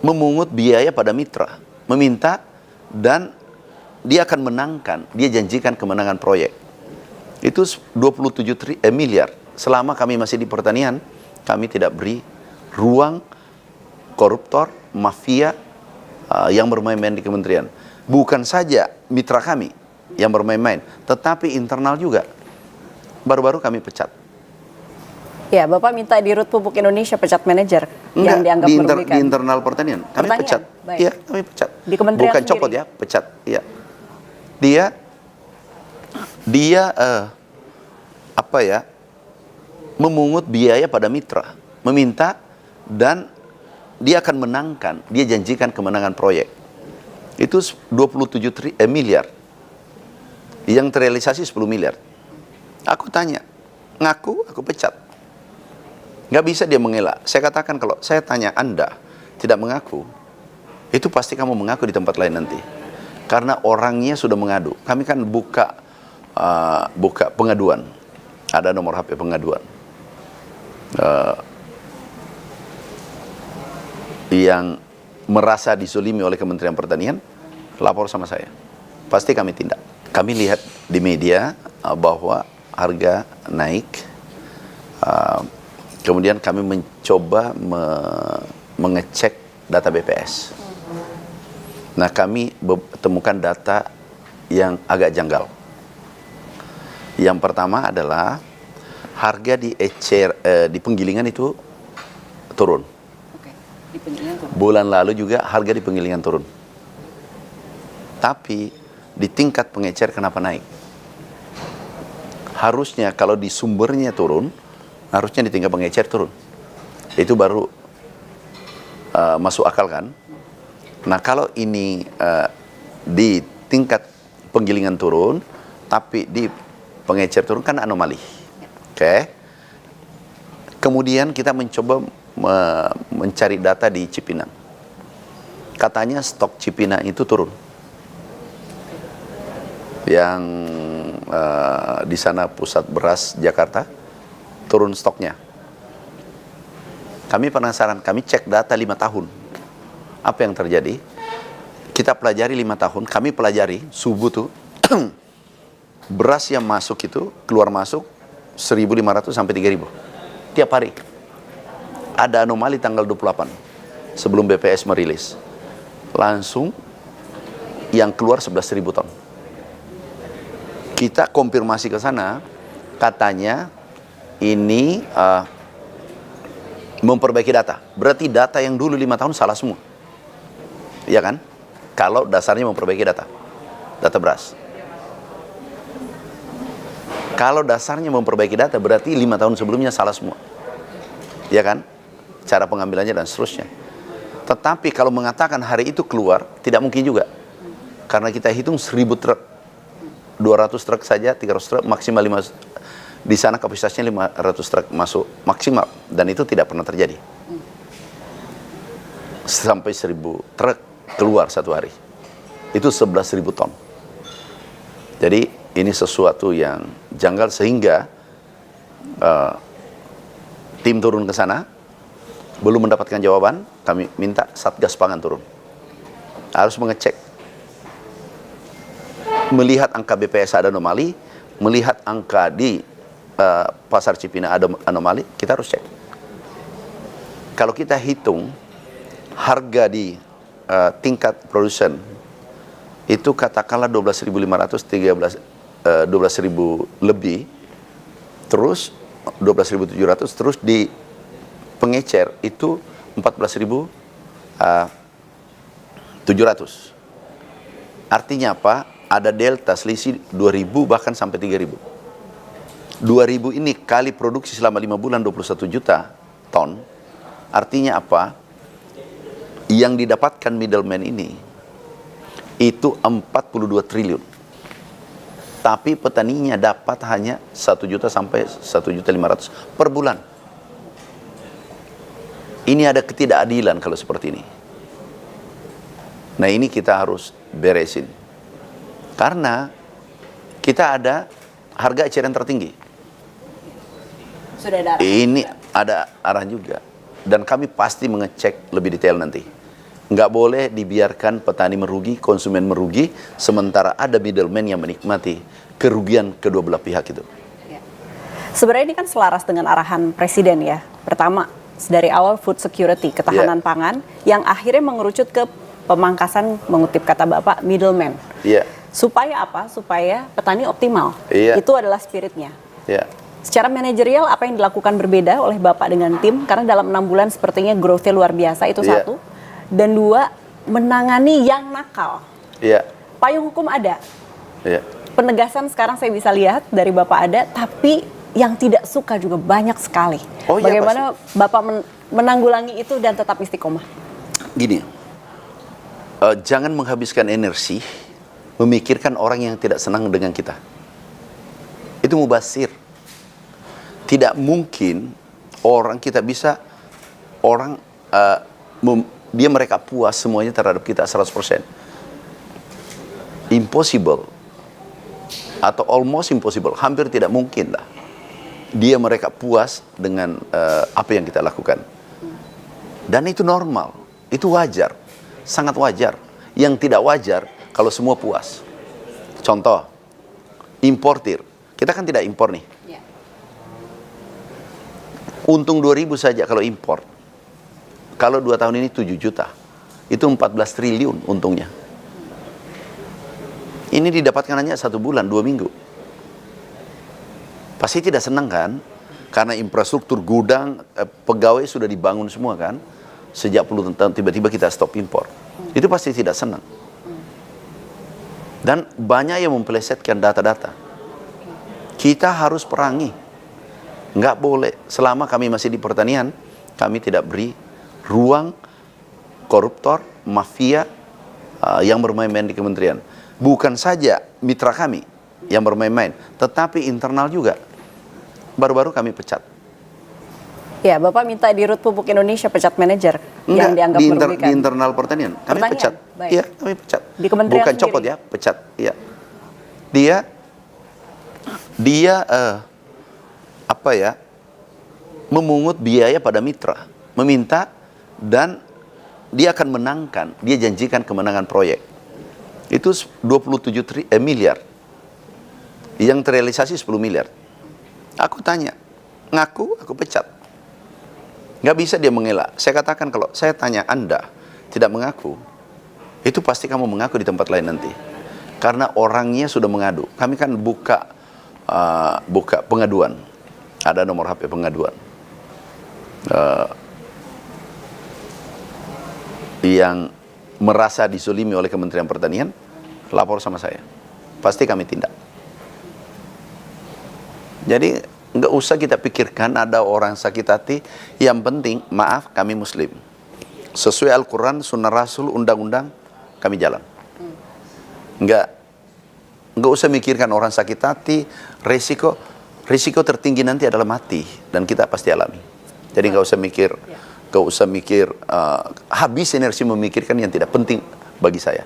memungut biaya pada mitra, meminta, dan dia akan menangkan, dia janjikan kemenangan proyek. Itu 27 miliar. Selama kami masih di pertanian, kami tidak beri ruang koruptor, mafia yang bermain-main di kementerian. Bukan saja mitra kami yang bermain-main, tetapi internal juga. Baru-baru kami pecat. Ya, Bapak minta di Rut Pupuk Indonesia pecat manajer yang dianggap merugikan. Di internal pertanian. Kami pecat. Iya, kami pecat. Di kementerian bukan sendiri. Copot ya, pecat. Iya. Dia apa ya? Memungut biaya pada mitra, meminta, dan dia akan menangkan, dia janjikan kemenangan proyek. Itu 27 miliar. Yang terrealisasi 10 miliar. Aku tanya, ngaku, aku pecat. Nggak bisa dia mengelak. Saya katakan kalau saya tanya Anda tidak mengaku, itu pasti kamu mengaku di tempat lain nanti. Karena orangnya sudah mengadu. Kami kan buka pengaduan. Ada nomor HP pengaduan. Yang merasa disolimi oleh Kementerian Pertanian, lapor sama saya. Pasti kami tindak. Kami lihat di media bahwa harga naik. Kemudian kami mencoba mengecek data BPS. Nah, kami temukan data yang agak janggal. Yang pertama adalah harga di di penggilingan itu turun. Bulan lalu juga harga di penggilingan turun. Tapi di tingkat pengecer kenapa naik? Harusnya kalau di sumbernya turun, harusnya di tingkat pengecer turun. Itu baru masuk akal kan? Nah, kalau ini di tingkat penggilingan turun, tapi di pengecer turun, kan anomali. Oke. Kemudian kita mencoba mencari data di Cipinang. Katanya stok Cipinang itu turun. Yang di sana pusat beras Jakarta, turun stoknya. Kami penasaran, kami cek data 5 tahun. Apa yang terjadi? Kita pelajari 5 tahun, kami pelajari subuh tuh, beras yang masuk itu, keluar masuk, 1.500 sampai 3.000. Tiap hari. Ada anomali tanggal 28, sebelum BPS merilis. Langsung, yang keluar 11.000 ton. Kita konfirmasi ke sana, katanya, ini memperbaiki data. Berarti data yang dulu 5 tahun salah semua. Iya kan? Kalau dasarnya memperbaiki data beras. Kalau dasarnya memperbaiki data, berarti 5 tahun sebelumnya salah semua. Iya kan? Cara pengambilannya dan seterusnya. Tetapi kalau mengatakan hari itu keluar, tidak mungkin juga. Karena kita hitung 1.000 truk. 200 truk saja, 300 truk, maksimal 5. Di sana kapasitasnya 500 truk masuk maksimal. Dan itu tidak pernah terjadi. Sampai 1.000 truk keluar satu hari. Itu 11.000 ton. Jadi ini sesuatu yang janggal sehingga tim turun ke sana, belum mendapatkan jawaban, kami minta Satgas Pangan turun. Harus mengecek. Melihat angka BPS ada anomali, melihat angka di pasar Cipinang ada anomali, kita harus cek. Kalau kita hitung harga di tingkat produsen itu katakanlah 12.500, 12.000 lebih, terus 12.700, terus di pengecer itu 14.700. Artinya apa? Ada delta selisih 2.000 bahkan sampai 3.000. 2.000 ini kali produksi selama 5 bulan 21 juta ton. Artinya apa? Yang didapatkan middleman ini itu 42 triliun. Tapi petaninya dapat hanya 1 juta sampai 1.500.000 per bulan. Ini ada ketidakadilan kalau seperti ini. Nah, ini kita harus beresin. Karena kita ada harga eceran tertinggi. Sudah ada. Ini ada arahan juga. Dan kami pasti mengecek lebih detail nanti. Nggak boleh dibiarkan petani merugi, konsumen merugi, sementara ada middleman yang menikmati kerugian kedua belah pihak itu. Sebenarnya ini kan selaras dengan arahan Presiden ya. Pertama, dari awal food security, ketahanan pangan, yang akhirnya mengerucut ke pemangkasan, mengutip kata Bapak, middleman. Iya. Supaya apa? Supaya petani optimal. Iya. Itu adalah spiritnya. Iya. Secara manajerial, apa yang dilakukan berbeda oleh Bapak dengan tim? Karena dalam 6 bulan sepertinya growth-nya luar biasa, itu Iya. satu. Dan dua, menangani yang nakal. Iya. Payung hukum ada. Iya. Penegasan sekarang saya bisa lihat dari Bapak ada, tapi yang tidak suka juga banyak sekali. Oh iya, Bagaimana Bapak menanggulangi itu dan tetap istiqomah? Gini, jangan menghabiskan energi memikirkan orang yang tidak senang dengan kita. Itu mubazir. Tidak mungkin orang kita bisa, orang mereka puas semuanya terhadap kita 100%. Impossible. Atau almost impossible. Hampir tidak mungkin lah. Mereka puas dengan apa yang kita lakukan. Dan itu normal. Itu wajar. Sangat wajar. Yang tidak wajar kalau semua puas. Contoh, importir. Kita kan tidak impor nih. Untung 2.000 saja kalau impor. Kalau 2 tahun ini 7 juta. Itu 14 triliun untungnya. Ini didapatkan hanya 1 bulan, 2 minggu. Pasti tidak senang kan? Karena infrastruktur gudang, pegawai sudah dibangun semua kan? Sejak puluhan tahun tiba-tiba kita stop impor. Itu pasti tidak senang. Dan banyak yang mempelesetkan data-data. Kita harus perangi. Nggak boleh. Selama kami masih di pertanian, kami tidak beri ruang koruptor, mafia yang bermain-main di kementerian. Bukan saja mitra kami yang bermain-main, tetapi internal juga. Baru-baru kami pecat. Ya, Bapak minta di Rut Pupuk Indonesia pecat manajer yang dianggap merugikan. Di internal pertanian. Kami pecat. Baik. Iya, kami pecat. Di kementerian bukan sendiri? copot ya, pecat. Iya. Dia memungut biaya pada mitra, meminta, dan dia akan menangkan, dia janjikan kemenangan proyek. Itu 27 miliar. Yang terrealisasi 10 miliar. Aku tanya, ngaku, aku pecat. Nggak bisa dia mengelak. Saya katakan kalau saya tanya Anda tidak mengaku, itu pasti kamu mengaku di tempat lain nanti. Karena orangnya sudah mengadu. Kami kan buka pengaduan. Ada nomor HP pengaduan. Yang merasa dizolimi oleh Kementerian Pertanian, lapor sama saya. Pasti kami tindak. Jadi nggak usah kita pikirkan ada orang sakit hati. Yang penting, maaf, kami Muslim. Sesuai Al-Quran, Sunnah Rasul, undang-undang, kami jalan. Nggak usah mikirkan orang sakit hati. Risiko tertinggi nanti adalah mati, dan kita pasti alami. Jadi nggak usah mikir, habis energi memikirkan yang tidak penting bagi saya.